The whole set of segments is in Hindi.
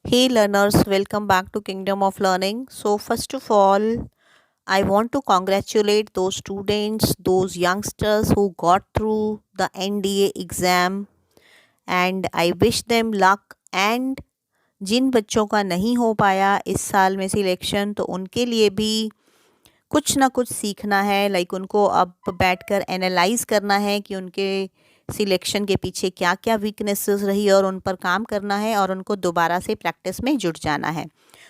Hey learners, welcome back to Kingdom of Learning. So first of all, I want to congratulate those students, those youngsters who got through the NDA exam and I wish them luck and जिन बच्चों का नहीं हो पाया इस साल में सिलेक्शन तो उनके लिए भी कुछ ना कुछ सीखना है। उनको अब बैठकर एनालाइज करना है कि उनके सिलेक्शन के पीछे क्या क्या वीकनेसेस रही और उन पर काम करना है और उनको दोबारा से प्रैक्टिस में जुट जाना है।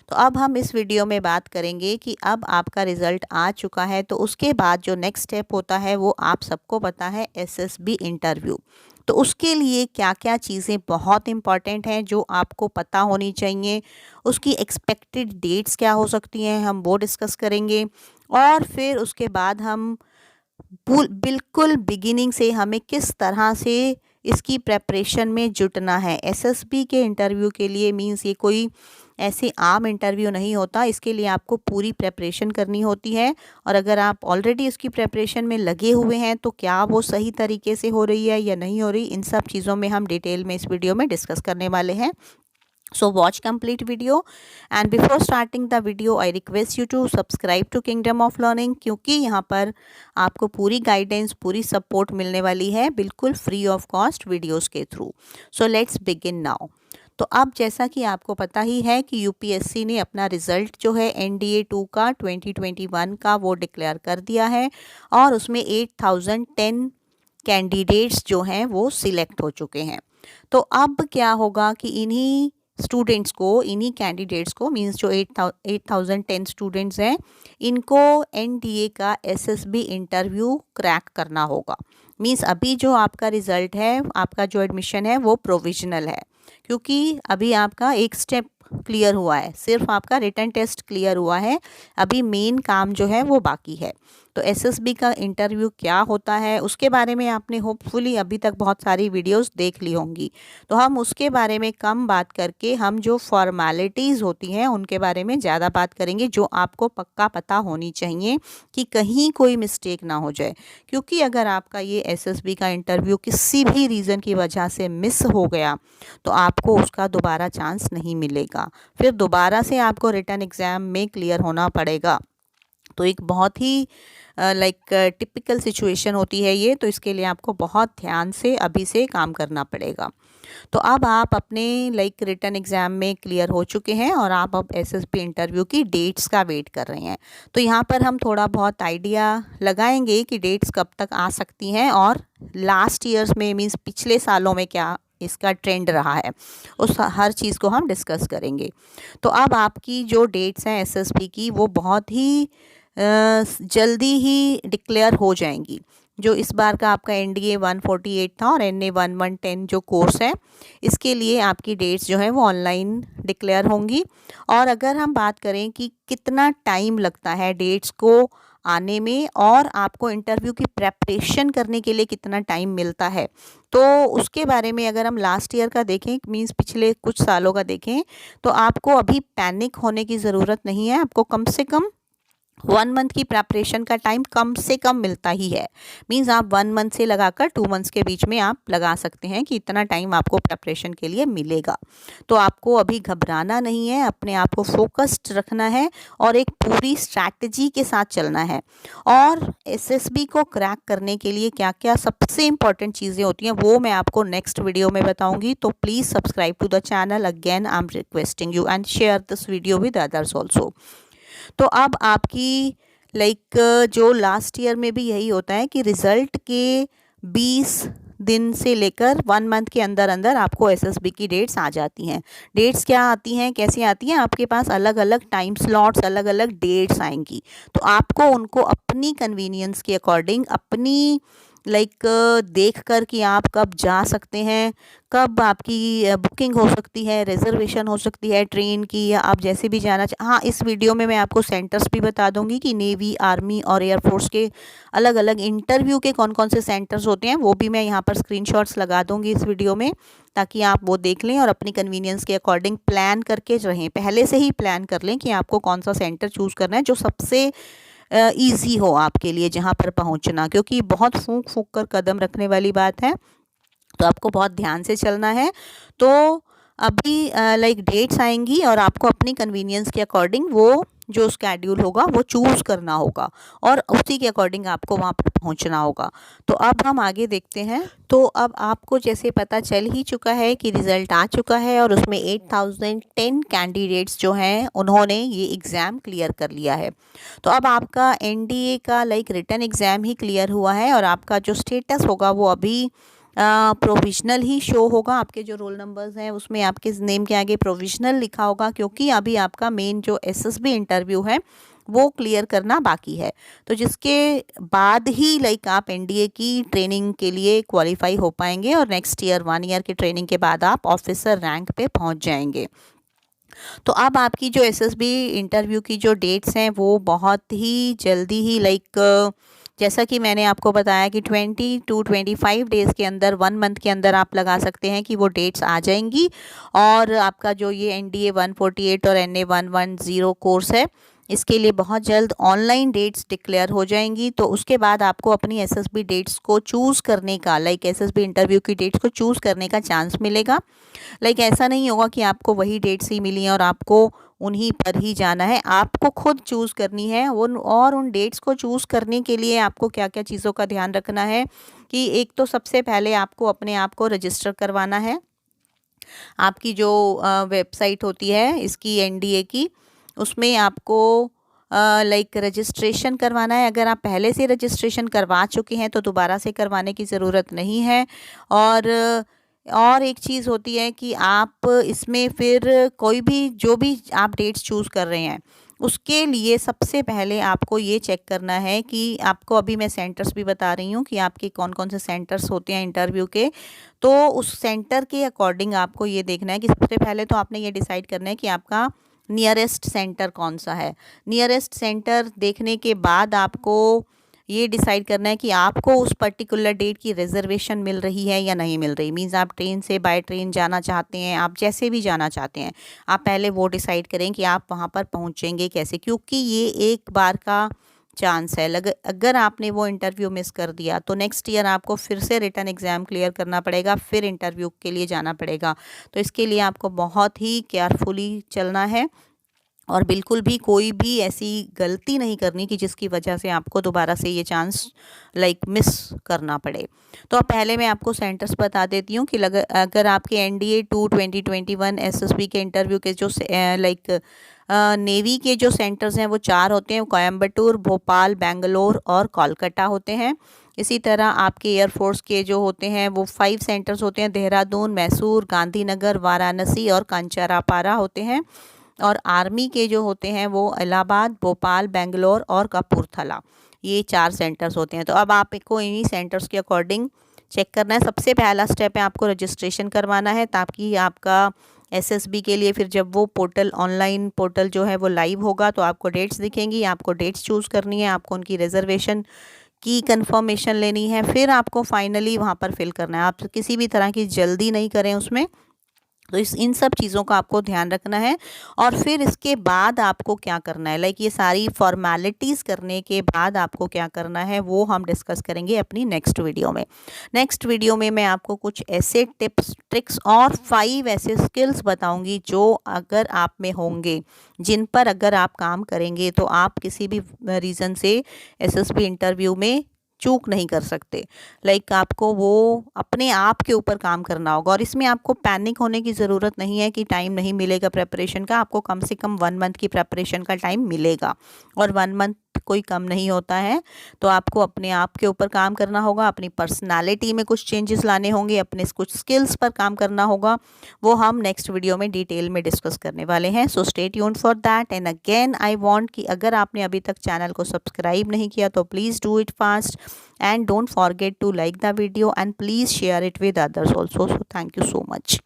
तो अब हम इस वीडियो में बात करेंगे कि अब आपका रिज़ल्ट आ चुका है तो उसके बाद जो नेक्स्ट स्टेप होता है वो आप सबको पता है, एसएसबी इंटरव्यू। तो उसके लिए क्या क्या चीज़ें बहुत इम्पॉर्टेंट हैं जो आपको पता होनी चाहिए, उसकी एक्सपेक्टेड डेट्स क्या हो सकती हैं, हम वो डिस्कस करेंगे। और फिर उसके बाद हम बिल्कुल बिगिनिंग से हमें किस तरह से इसकी प्रेपरेशन में जुटना है। एसएसबी के इंटरव्यू के लिए मींस ये कोई ऐसे आम इंटरव्यू नहीं होता, इसके लिए आपको पूरी प्रेपरेशन करनी होती है। और अगर आप ऑलरेडी इसकी प्रेपरेशन में लगे हुए हैं तो क्या वो सही तरीके से हो रही है या नहीं हो रही, इन सब चीज़ों में हम डिटेल में इस वीडियो में डिस्कस करने वाले हैं। So watch complete video and before starting the video I request you to subscribe to Kingdom of Learning क्योंकि यहाँ पर आपको पूरी गाइडेंस, पूरी सपोर्ट मिलने वाली है बिल्कुल फ्री ऑफ कॉस्ट वीडियोस के through. So let's begin now. तो अब जैसा कि आपको पता ही है कि यूपीएससी ने अपना रिज़ल्ट जो है एनडीए 2 का 2021 का वो डिक्लेयर कर दिया है और उसमें 8010 कैंडिडेट्स जो हैं वो सिलेक्ट हो चुके हैं। तो अब क्या होगा कि इन्हीं स्टूडेंट्स को, इन्हीं कैंडिडेट्स को मींस जो 8010 स्टूडेंट्स हैं, इनको एनडीए का एसएसबी इंटरव्यू क्रैक करना होगा। मींस अभी जो आपका रिज़ल्ट है, आपका जो एडमिशन है वो प्रोविजनल है क्योंकि अभी आपका एक स्टेप क्लियर हुआ है, सिर्फ आपका रिटन टेस्ट क्लियर हुआ है, अभी मेन काम जो है वो बाकी है। तो एसएसबी का इंटरव्यू क्या होता है उसके बारे में आपने होपफुली अभी तक बहुत सारी वीडियोस देख ली होंगी, तो हम उसके बारे में कम बात करके हम जो फॉर्मेलिटीज़ होती हैं उनके बारे में ज़्यादा बात करेंगे, जो आपको पक्का पता होनी चाहिए कि कहीं कोई मिस्टेक ना हो जाए। क्योंकि अगर आपका ये एसएसबी का इंटरव्यू किसी भी रीज़न की वजह से मिस हो गया तो आपको उसका दोबारा चांस नहीं मिलेगा, फिर दोबारा से आपको रिटन एग्ज़ाम में क्लियर होना पड़ेगा। तो एक बहुत ही टिपिकल सिचुएशन होती है ये, तो इसके लिए आपको बहुत ध्यान से अभी से काम करना पड़ेगा। तो अब आप अपने रिटन एग्ज़ाम में क्लियर हो चुके हैं और आप अब एसएसबी इंटरव्यू की डेट्स का वेट कर रहे हैं। तो यहाँ पर हम थोड़ा बहुत आइडिया लगाएंगे कि डेट्स कब तक आ सकती हैं और लास्ट ईयर्स में मीन्स पिछले सालों में क्या इसका ट्रेंड रहा है, उस हर चीज़ को हम डिस्कस करेंगे। तो अब आपकी जो डेट्स हैं एसएसबी की वो बहुत ही जल्दी ही डिक्लेयर हो जाएंगी। जो इस बार का आपका एनडीए 148 था और एनए 1110 जो कोर्स है, इसके लिए आपकी डेट्स जो है वो ऑनलाइन डिक्लेयर होंगी। और अगर हम बात करें कि कितना टाइम लगता है डेट्स को आने में और आपको इंटरव्यू की प्रेपरेशन करने के लिए कितना टाइम मिलता है, तो उसके बारे में अगर हम लास्ट ईयर का देखें मींस पिछले कुछ सालों का देखें, तो आपको अभी पैनिक होने की ज़रूरत नहीं है। आपको कम से कम 1 मंथ की प्रेपरेशन का टाइम कम से कम मिलता ही है। मींस आप 1 मंथ से लगाकर 2 मंथ्स के बीच में आप लगा सकते हैं कि इतना टाइम आपको प्रेपरेशन के लिए मिलेगा। तो आपको अभी घबराना नहीं है, अपने आप को फोकस्ड रखना है और एक पूरी स्ट्रैटेजी के साथ चलना है। और एसएसबी को क्रैक करने के लिए क्या क्या सबसे इम्पॉर्टेंट चीज़ें होती हैं वो मैं आपको नेक्स्ट वीडियो में बताऊँगी। तो please subscribe to the channel, again I am requesting you, and share this video with others also. तो अब आपकी जो लास्ट ईयर में भी यही होता है कि रिज़ल्ट के 20 दिन से लेकर 1 मंथ के अंदर अंदर आपको एसएसबी की डेट्स आ जाती हैं। डेट्स क्या आती हैं, कैसे आती हैं, आपके पास अलग अलग टाइम स्लॉट्स, अलग अलग डेट्स आएंगी। तो आपको उनको अपनी कन्वीनियंस के अकॉर्डिंग, अपनी देख कर कि आप कब जा सकते हैं, कब आपकी बुकिंग हो सकती है, रिजर्वेशन हो सकती है ट्रेन की, या आप जैसे भी जाना हाँ, इस वीडियो में मैं आपको सेंटर्स भी बता दूंगी कि नेवी, आर्मी और एयरफोर्स के अलग अलग इंटरव्यू के कौन कौन से सेंटर्स होते हैं, वो भी मैं यहाँ पर स्क्रीनशॉट्स लगा दूंगी इस वीडियो में, ताकि आप वो देख लें और अपनी कन्वीनियंस के अकॉर्डिंग प्लान करके रहें। पहले से ही प्लान कर लें कि आपको कौन सा सेंटर चूज़ करना है जो सबसे ईजी हो आपके लिए जहाँ पर पहुँचना, क्योंकि बहुत फूंक फूंक कर कदम रखने वाली बात है, तो आपको बहुत ध्यान से चलना है। तो अभी लाइक डेट्स आएंगी और आपको अपनी कन्वीनियंस के अकॉर्डिंग वो जो स्केड्यूल होगा वो चूज़ करना होगा और उसी के अकॉर्डिंग आपको वहाँ पर पहुँचना होगा। तो अब हम आगे देखते हैं। तो अब आपको जैसे पता चल ही चुका है कि रिज़ल्ट आ चुका है और उसमें 8010 कैंडिडेट्स जो हैं उन्होंने ये एग्ज़ाम क्लियर कर लिया है। तो अब आपका एनडीए का लाइक रिटन एग्ज़ाम ही क्लियर हुआ है और आपका जो स्टेटस होगा वो अभी प्रोविज़नल ही शो होगा। आपके जो रोल नंबर्स हैं उसमें आपके नेम के आगे प्रोविज़नल लिखा होगा, क्योंकि अभी आपका मेन जो एसएसबी इंटरव्यू है वो क्लियर करना बाकी है। तो जिसके बाद ही लाइक आप एनडीए की ट्रेनिंग के लिए क्वालिफाई हो पाएंगे और नेक्स्ट ईयर 1 ईयर की ट्रेनिंग के बाद आप ऑफिसर रैंक पे पहुंच जाएंगे। तो अब आपकी जो एसएसबी इंटरव्यू की जो डेट्स हैं वो बहुत ही जल्दी ही लाइक जैसा कि मैंने आपको बताया कि 20 to 25 डेज़ के अंदर 1 मंथ के अंदर आप लगा सकते हैं कि वो डेट्स आ जाएंगी। और आपका जो ये एनडीए 148 और एनए 110 कोर्स है इसके लिए बहुत जल्द ऑनलाइन डेट्स डिक्लेयर हो जाएंगी। तो उसके बाद आपको अपनी एसएसबी डेट्स को चूज़ करने का लाइक एसएसबी इंटरव्यू की डेट्स को चूज़ करने का चांस मिलेगा। लाइक ऐसा नहीं होगा कि आपको वही डेट्स ही मिली हैं और आपको उन्हीं पर ही जाना है, आपको खुद चूज़ करनी है। उन डेट्स को चूज़ करने के लिए आपको क्या क्या चीज़ों का ध्यान रखना है कि एक तो सबसे पहले आपको अपने आप को रजिस्टर करवाना है। आपकी जो वेबसाइट होती है इसकी एनडीए की, उसमें आपको लाइक रजिस्ट्रेशन करवाना है। अगर आप पहले से रजिस्ट्रेशन करवा चुके हैं तो दोबारा से करवाने की ज़रूरत नहीं है। और एक चीज़ होती है कि आप इसमें फिर कोई भी जो भी आप डेट्स चूज़ कर रहे हैं उसके लिए सबसे पहले आपको ये चेक करना है कि आपको अभी मैं सेंटर्स भी बता रही हूँ कि आपके कौन कौन से सेंटर्स होते हैं इंटरव्यू के। तो उस सेंटर के अकॉर्डिंग आपको ये देखना है कि सबसे पहले तो आपने ये डिसाइड करना है कि आपका नियरेस्ट सेंटर कौन सा है। नियरेस्ट सेंटर देखने के बाद आपको ये डिसाइड करना है कि आपको उस पर्टिकुलर डेट की रिजर्वेशन मिल रही है या नहीं मिल रही। मीन्स आप ट्रेन से बाय ट्रेन जाना चाहते हैं, आप जैसे भी जाना चाहते हैं, आप पहले वो डिसाइड करें कि आप वहाँ पर पहुँचेंगे कैसे, क्योंकि ये एक बार का चांस है। अगर आपने वो इंटरव्यू मिस कर दिया तो नेक्स्ट ईयर आपको फिर से रिटन एग्ज़ाम क्लियर करना पड़ेगा, फिर इंटरव्यू के लिए जाना पड़ेगा। तो इसके लिए आपको बहुत ही केयरफुली चलना है और बिल्कुल भी कोई भी ऐसी गलती नहीं करनी कि जिसकी वजह से आपको दोबारा से ये चांस लाइक मिस करना पड़े। तो अब पहले मैं आपको सेंटर्स बता देती हूँ कि अगर आपके एनडीए 2021 एसएसबी के इंटरव्यू के जो लाइक नेवी के जो सेंटर्स हैं वो 4 होते हैं, कोयम्बटूर, भोपाल, बेंगलोर और कोलकाता होते हैं। इसी तरह आपके एयरफोर्स के जो होते हैं वो 5 सेंटर्स होते हैं, देहरादून, मैसूर, गांधीनगर, वाराणसी और कंचरापारा होते हैं। और आर्मी के जो होते हैं वो इलाहाबाद, भोपाल, बेंगलोर और कपूरथला, ये 4 सेंटर्स होते हैं। तो अब आपको इन्हीं सेंटर्स के अकॉर्डिंग चेक करना है। सबसे पहला स्टेप है आपको रजिस्ट्रेशन करवाना है, ताकि आपका एसएसबी के लिए फिर जब वो पोर्टल ऑनलाइन पोर्टल जो है वो लाइव होगा तो आपको डेट्स दिखेंगी, आपको डेट्स चूज़ करनी है, आपको उनकी रिजर्वेशन की कंफर्मेशन लेनी है, फिर आपको फाइनली वहाँ पर फिल करना है। आप किसी भी तरह की जल्दी नहीं करें उसमें। तो इन सब चीज़ों का आपको ध्यान रखना है। और फिर इसके बाद आपको क्या करना है, लाइक ये सारी फॉर्मेलिटीज़ करने के बाद आपको क्या करना है वो हम डिस्कस करेंगे अपनी नेक्स्ट वीडियो में। नेक्स्ट वीडियो में मैं आपको कुछ ऐसे टिप्स, ट्रिक्स और 5 ऐसे स्किल्स बताऊंगी जो अगर आप में होंगे, जिन पर अगर आप काम करेंगे तो आप किसी भी रीज़न से एसएसबी इंटरव्यू में चूक नहीं कर सकते। लाइक आपको वो अपने आप के ऊपर काम करना होगा और इसमें आपको पैनिक होने की ज़रूरत नहीं है कि टाइम नहीं मिलेगा प्रेपरेशन का। आपको कम से कम 1 मंथ की प्रेपरेशन का टाइम मिलेगा और 1 मंथ कोई कम नहीं होता है। तो आपको अपने आप के ऊपर काम करना होगा, अपनी पर्सनालिटी में कुछ चेंजेस लाने होंगे, अपने कुछ स्किल्स पर काम करना होगा। वो हम नेक्स्ट वीडियो में डिटेल में डिस्कस करने वाले हैं। So stay tuned for that. And again I want कि अगर आपने अभी तक चैनल को सब्सक्राइब नहीं किया तो please do it fast and don't forget to like the video and please share it with others also. So thank you so much.